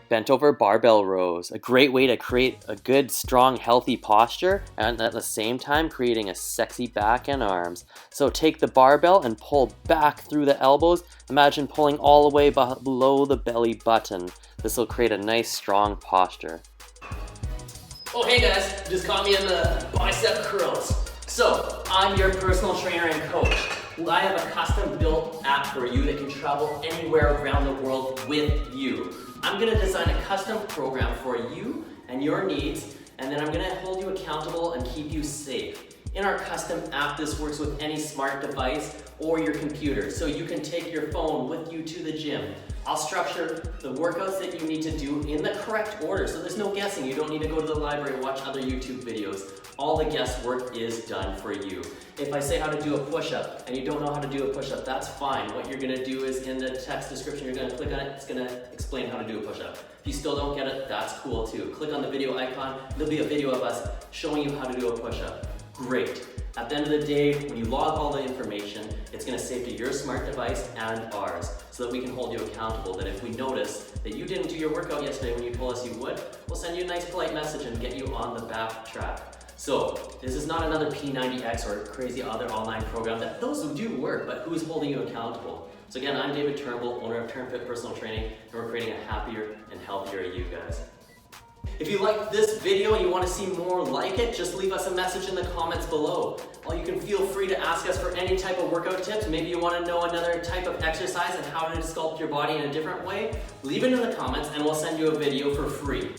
Bent over barbell rows, a great way to create a good, strong, healthy posture and at the same time creating a sexy back and arms. So take the barbell and pull back through the elbows. Imagine pulling all the way below the belly button. This will create a nice, strong posture. Oh hey guys, just caught me in the bicep curls. So, I'm your personal trainer and coach. I have a custom built app for you that can travel anywhere around the world with you. I'm gonna design a custom program for you and your needs, and then I'm gonna hold you accountable and keep you safe. In our custom app, this works with any smart device or your computer, so you can take your phone with you to the gym. I'll structure the workouts that you need to do in the correct order, so there's no guessing. You don't need to go to the library and watch other YouTube videos. All the guesswork is done for you. If I say how to do a push-up and you don't know how to do a push-up, that's fine. What you're gonna do is in the text description, you're gonna click on it, it's gonna explain how to do a push-up. If you still don't get it, that's cool too. Click on the video icon, there'll be a video of us showing you how to do a push-up. Great. At the end of the day, when you log all the information, it's gonna save to your smart device and ours, so that we can hold you accountable, that if we notice that you didn't do your workout yesterday when you told us you would, we'll send you a nice polite message and get you on the back track. So, this is not another P90X or crazy other online program. Those do work, but who's holding you accountable? So again, I'm David Turnbull, owner of Turnfit Personal Training, and we're creating a happier and healthier you guys. If you liked this video and you want to see more like it, just leave us a message in the comments below. Or you can feel free to ask us for any type of workout tips. Maybe you want to know another type of exercise and how to sculpt your body in a different way. Leave it in the comments and we'll send you a video for free.